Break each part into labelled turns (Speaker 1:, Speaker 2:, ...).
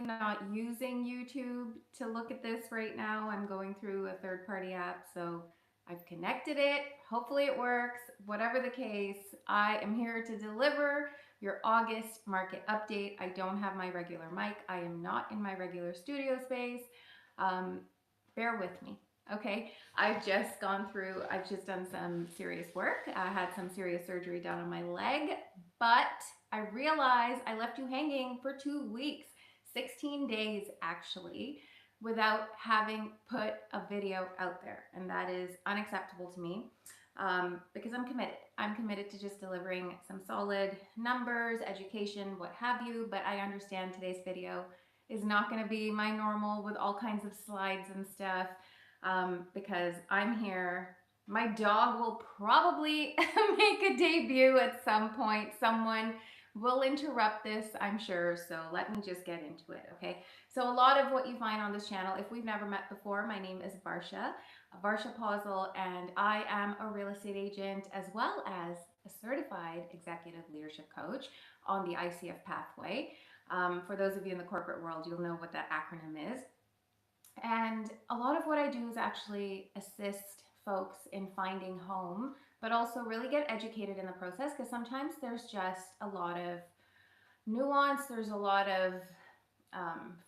Speaker 1: not using YouTube to look at this right now. I'm going through a third party app, so I've connected it. Hopefully, it works. Whatever the case, I am here to deliver your August market update. I don't have my regular mic, I am not in my regular studio space. Um, Bear with me. Okay, I've just done some serious work. I had some serious surgery done on my leg, but I realized I left you hanging for 2 weeks, 16 days actually, without having put a video out there. And that is unacceptable to me, because I'm committed. I'm committed to just delivering some solid numbers, education, what have you. But I understand today's video is not going to be my normal with all kinds of slides and stuff, because I'm here. My dog will probably make a debut at some point. Someone will interrupt this, I'm sure. So let me just get into it, okay? So a lot of what you find on this channel, if we've never met before, my name is Varsha Posel, and I am a real estate agent as well as a certified executive leadership coach on the ICF pathway. For those of you in the corporate world, you'll know what that acronym is. And a lot of what I do is actually assist folks in finding home, but also really get educated in the process, because sometimes there's just a lot of nuance, there's a lot of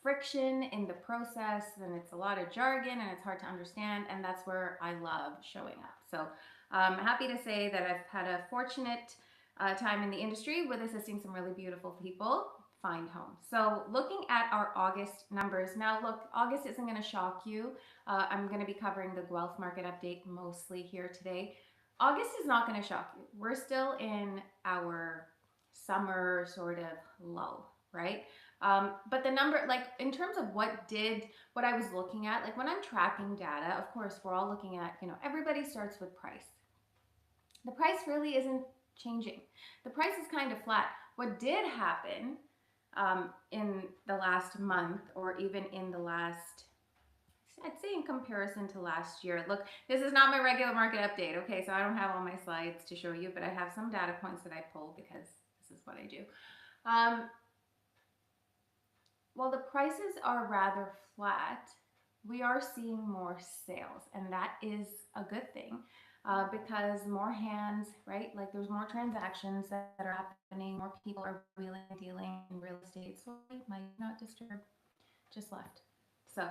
Speaker 1: friction in the process, and it's a lot of jargon and it's hard to understand. And that's where I love showing up. So I'm happy to say that I've had a fortunate time in the industry with assisting some really beautiful people find homes. So looking at our August numbers, now look, August isn't going to shock you. I'm going to be covering the Guelph market update mostly here today. August is not going to shock you. We're still in our summer sort of lull, right? But the number, like in terms of what I was looking at, like when I'm tracking data, of course, we're all looking at, everybody starts with price. The price really isn't changing. The price is kind of flat. What did happen in the last month, or even in the last, I'd say in comparison to last year. Look, this is not my regular market update, okay? So I don't have all my slides to show you, but I have some data points that I pulled because this is what I do. While the prices are rather flat, we are seeing more sales, and that is a good thing, because more hands, right? Like there's more transactions that are happening, more people are wheeling and dealing in real estate. So I might not disturb, just left. So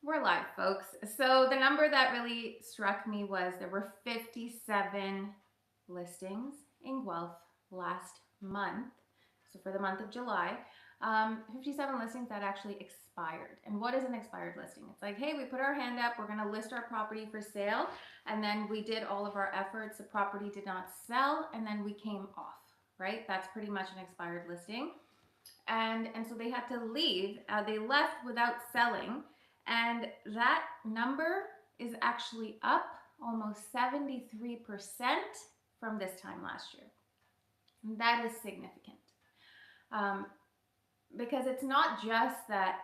Speaker 1: we're live, folks. So the number that really struck me was there were 57 listings in Guelph last month. So for the month of July, 57 listings that actually expired. And what is an expired listing? It's like, hey, we put our hand up, we're going to list our property for sale, and then we did all of our efforts, the property did not sell, and then we came off, right? That's pretty much an expired listing. And so they had to leave. They left without selling, and that number is actually up almost 73% from this time last year. And that is significant. Because it's not just that,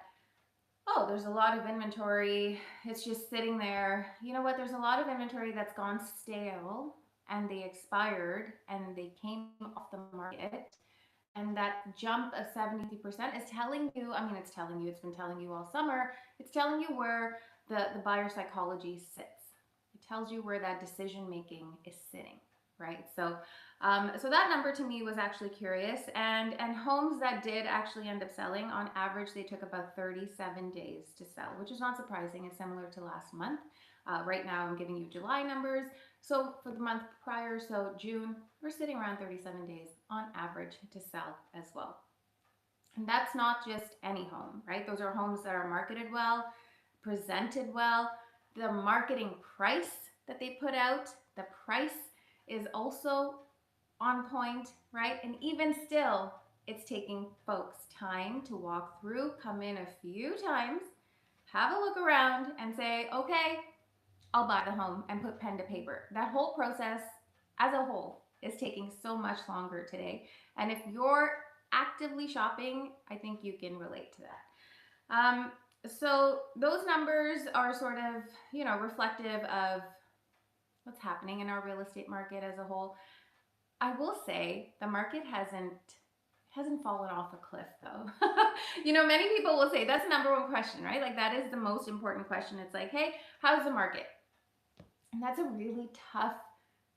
Speaker 1: oh, there's a lot of inventory, it's just sitting there. You know what? There's a lot of inventory that's gone stale and they expired and they came off the market. And that jump of 70% is telling you, I mean, it's telling you, it's been telling you all summer, it's telling you where the buyer psychology sits. It tells you where that decision making is sitting, right? So that number to me was actually curious, and homes that did actually end up selling, on average, they took about 37 days to sell, which is not surprising. It's similar to last month. Right now, I'm giving you July numbers. So for the month prior, so June, we're sitting around 37 days on average to sell as well. And that's not just any home, right? Those are homes that are marketed well, presented well. The marketing price that they put out, the price is also on point, right? And even still, it's taking folks time to walk through, come in a few times, have a look around, and say, okay, I'll buy the home, and put pen to paper. That whole process as a whole is taking so much longer today. And if you're actively shopping, I think you can relate to that. So those numbers are sort of, reflective of what's happening in our real estate market as a whole. I will say the market hasn't fallen off a cliff though. Many people will say that's the number one question, right? Like that is the most important question. It's like, hey, how's the market? And that's a really tough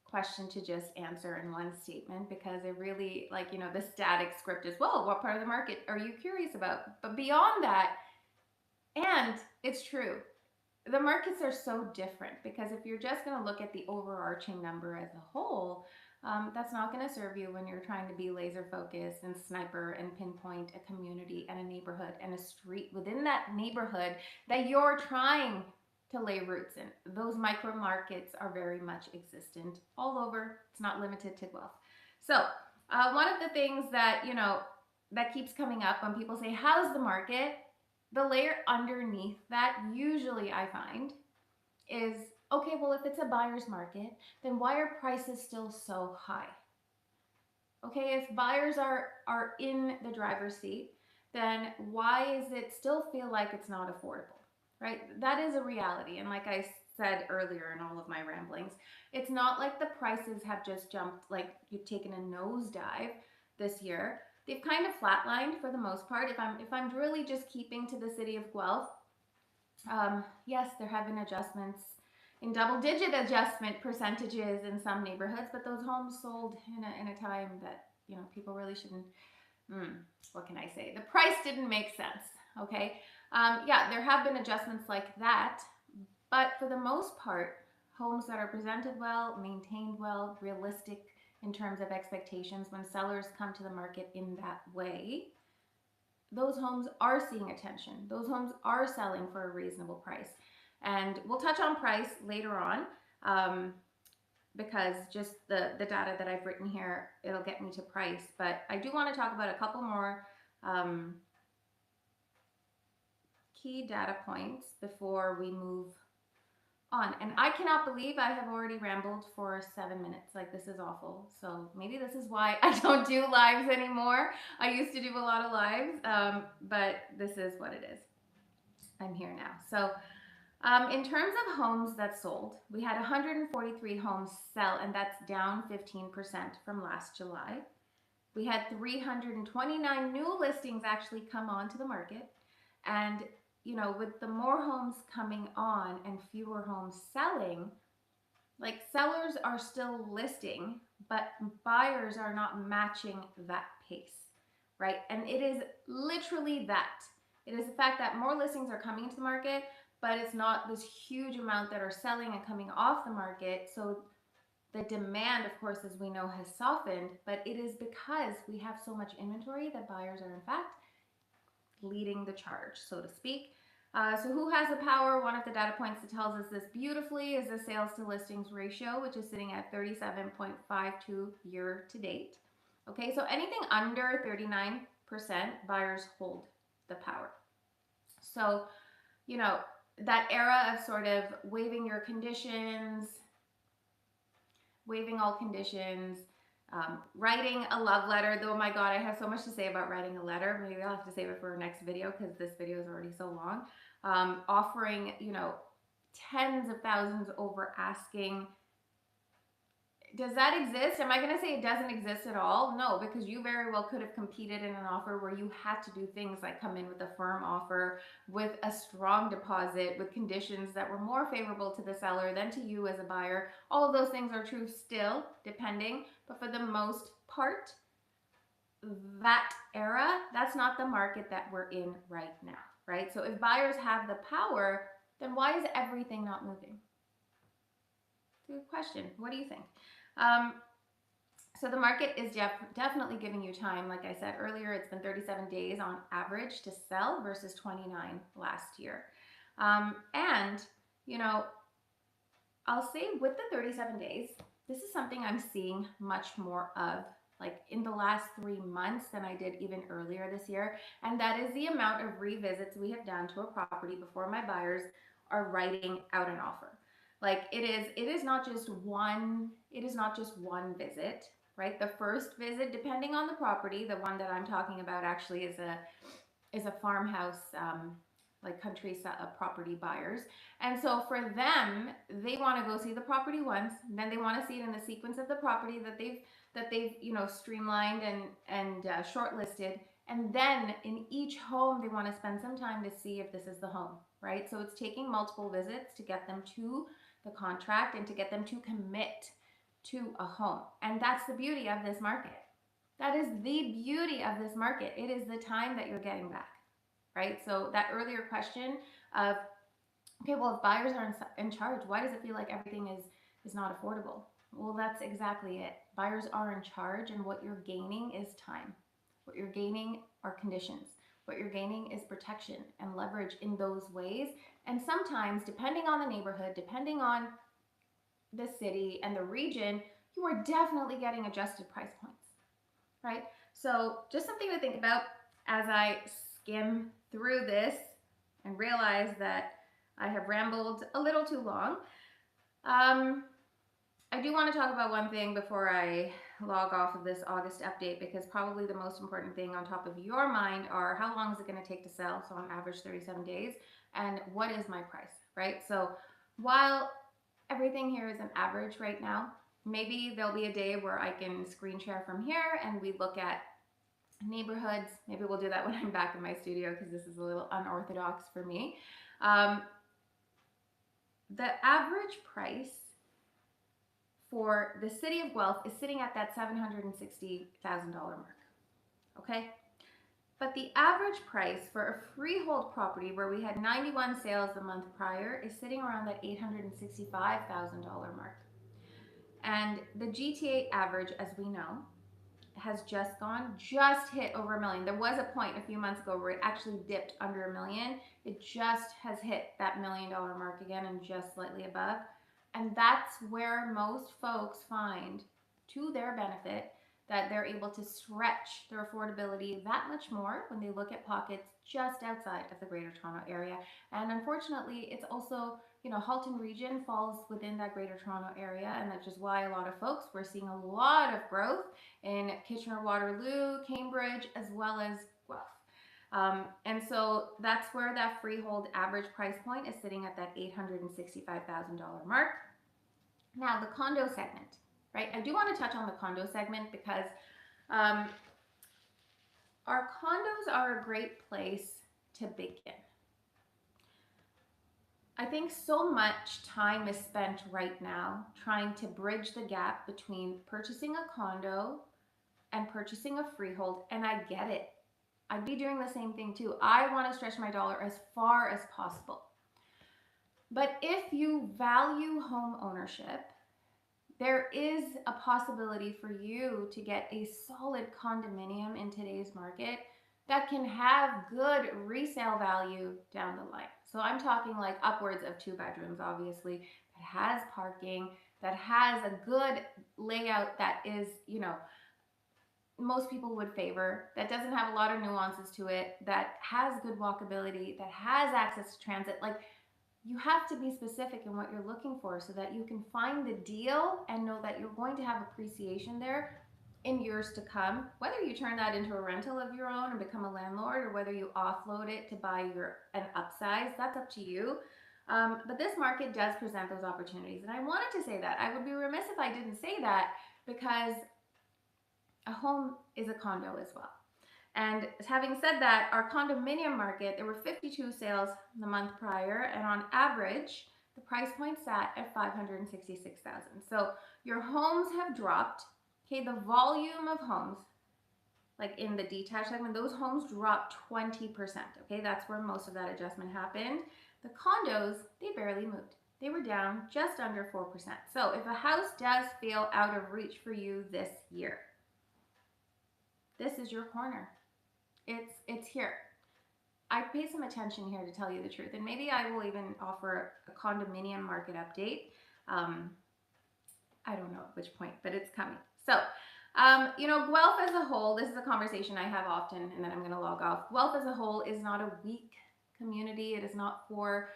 Speaker 1: question to just answer in one statement because it really, like, the static script is, well, what part of the market are you curious about? But beyond that, and it's true, the markets are so different because if you're just going to look at the overarching number as a whole, that's not going to serve you when you're trying to be laser focused and sniper and pinpoint a community and a neighborhood and a street within that neighborhood that you're trying to lay roots in. Those micro markets are very much existent all over. It's not limited to Guelph. So one of the things that that keeps coming up when people say, "How's the market?" The layer underneath that, usually I find, is okay, well, if it's a buyer's market, then why are prices still so high? Okay, if buyers are in the driver's seat, then why is it still feel like it's not affordable? Right? That is a reality. And like I said earlier in all of my ramblings, it's not like the prices have just jumped, like you've taken a nosedive this year. They've kind of flatlined for the most part. If I'm really just keeping to the city of Guelph, yes, there have been adjustments in double-digit adjustment percentages in some neighborhoods, but those homes sold in a time that people really shouldn't. What can I say? The price didn't make sense. Okay, yeah, there have been adjustments like that, but for the most part, homes that are presented well, maintained well, realistic in terms of expectations, when sellers come to the market in that way, those homes are seeing attention. Those homes are selling for a reasonable price. And we'll touch on price later on, because just the data that I've written here, it'll get me to price. But I do want to talk about a couple more key data points before we move on. And I cannot believe I have already rambled for 7 minutes. Like, this is awful. So maybe this is why I don't do lives anymore. I used to do a lot of lives, but this is what it is. I'm here now. So in terms of homes that sold, we had 143 homes sell, and that's down 15% from last July. We had 329 new listings actually come onto the market. And with the more homes coming on and fewer homes selling, like, sellers are still listing, but buyers are not matching that pace, right? And it is literally that. It is the fact that more listings are coming to the market, but it's not this huge amount that are selling and coming off the market. So the demand, of course, as we know, has softened, but it is because we have so much inventory that buyers are, in fact, leading the charge, so to speak. So who has the power? One of the data points that tells us this beautifully is the sales to listings ratio, which is sitting at 37.52 year to date. Okay, so anything under 39%, buyers hold the power. So, that era of sort of waiving your conditions, waiving all conditions, writing a love letter. Though, my God, I have so much to say about writing a letter. Maybe I'll have to save it for our next video because this video is already so long. Offering, tens of thousands over asking. Does that exist? Am I going to say it doesn't exist at all? No, because you very well could have competed in an offer where you had to do things like come in with a firm offer, with a strong deposit, with conditions that were more favorable to the seller than to you as a buyer. All of those things are true still, depending, but for the most part, that era, that's not the market that we're in right now, right? So if buyers have the power, then why is everything not moving? It's a good question. What do you think? So the market is definitely giving you time. Like I said earlier, it's been 37 days on average to sell versus 29 last year. And, I'll say with the 37 days, this is something I'm seeing much more of, like in the last 3 months than I did even earlier this year. And that is the amount of revisits we have done to a property before my buyers are writing out an offer. Like it is not just one visit, right? The first visit, depending on the property, the one that I'm talking about actually is a farmhouse, like country property buyers. And so for them, they want to go see the property once, then they want to see it in the sequence of the property that that they've, streamlined and shortlisted. And then in each home, they want to spend some time to see if this is the home, right? So it's taking multiple visits to get them to the contract and to get them to commit to a home. And that's the beauty of this market. That is the beauty of this market. It is the time that you're getting back, right? So that earlier question of, okay, well, if buyers are in charge, why does it feel like everything is not affordable? Well, that's exactly it. Buyers are in charge, and what you're gaining is time. What you're gaining are conditions. What you're gaining is protection and leverage in those ways. And sometimes, depending on the neighborhood, depending on the city and the region, you are definitely getting adjusted price points, right? So just something to think about as I skim through this and realize that I have rambled a little too long. I do want to talk about one thing before I log off of this August update, because probably the most important thing on top of your mind are how long is it going to take to sell, so on average 37 days, and what is my price, right? So while everything here is an average right now, maybe there'll be a day where I can screen share from here and we look at neighborhoods. Maybe we'll do that when I'm back in my studio, because this is a little unorthodox for me. The average price for the city of Guelph is sitting at that $760,000 mark, okay? But the average price for a freehold property where we had 91 sales the month prior is sitting around that $865,000 mark. And the GTA average, as we know, has just hit over $1 million. There was a point a few months ago where it actually dipped under $1 million. It just has hit that $1 million mark again and just slightly above. And that's where most folks find, to their benefit, that they're able to stretch their affordability that much more when they look at pockets just outside of the Greater Toronto area. And unfortunately, it's also, Halton region falls within that Greater Toronto area, and that's just why a lot of folks, we're seeing a lot of growth in Kitchener-Waterloo, Cambridge, as well as Guelph. And so that's where that freehold average price point is sitting at that $865,000 mark. Now, the condo segment, right? I do want to touch on the condo segment because our condos are a great place to begin. I think so much time is spent right now trying to bridge the gap between purchasing a condo and purchasing a freehold, and I get it. I'd be doing the same thing too. I want to stretch my dollar as far as possible. But if you value home ownership, there is a possibility for you to get a solid condominium in today's market that can have good resale value down the line. So I'm talking like upwards of 2 bedrooms, obviously, that has parking, that has a good layout that is, most people would favor, that doesn't have a lot of nuances to it, that has good walkability, that has access to transit. Like, you have to be specific in what you're looking for so that you can find the deal and know that you're going to have appreciation there in years to come. Whether you turn that into a rental of your own and become a landlord, or whether you offload it to buy an upsize, that's up to you. But this market does present those opportunities. And I wanted to say that. I would be remiss if I didn't say that, because a home is a condo as well. And having said that, our condominium market, there were 52 sales the month prior, and on average, the price point sat at $566,000. So your homes have dropped. Okay, the volume of homes, like in the detached segment, those homes dropped 20%. Okay, that's where most of that adjustment happened. The condos, they barely moved. They were down just under 4%. So if a house does feel out of reach for you this year, this is your corner. It's here. I pay some attention here, to tell you the truth, and maybe I will even offer a condominium market update. I don't know at which point, but it's coming. So, Guelph as a whole, this is a conversation I have often, and then I'm going to log off. Guelph as a whole is not a weak community. It is not for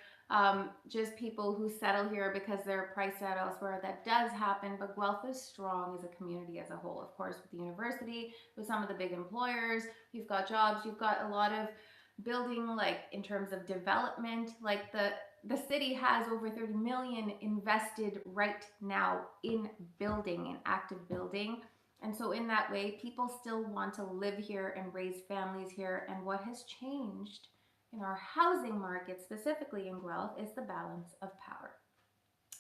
Speaker 1: just people who settle here because they're priced out elsewhere. That does happen, but Guelph is strong as a community as a whole. Of course, with the university, with some of the big employers, you've got jobs, you've got a lot of building, like in terms of development, like the city has over 30 million invested right now in building, in active building. And so in that way, people still want to live here and raise families here. And what has changed in our housing market, specifically in Guelph, is the balance of power.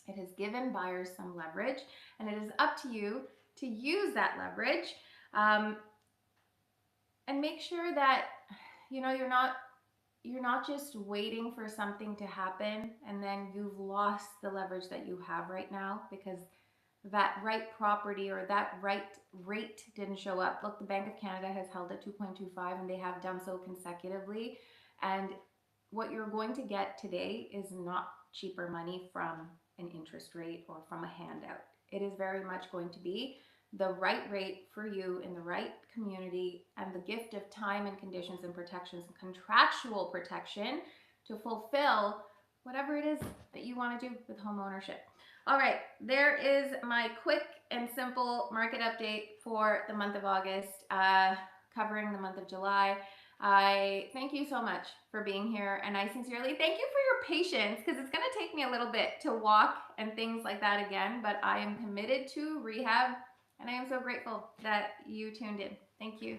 Speaker 1: It has given buyers some leverage, and it is up to you to use that leverage, and make sure that you're not just waiting for something to happen and then you've lost the leverage that you have right now because that right property or that right rate didn't show up. Look, the Bank of Canada has held at 2.25 and they have done so consecutively. And what you're going to get today is not cheaper money from an interest rate or from a handout. It is very much going to be the right rate for you in the right community and the gift of time and conditions and protections and contractual protection to fulfill whatever it is that you want to do with home ownership. All right, there is my quick and simple market update for the month of August, covering the month of July. I thank you so much for being here, and I sincerely thank you for your patience because it's going to take me a little bit to walk and things like that again, but I am committed to rehab, and I am so grateful that you tuned in. Thank you.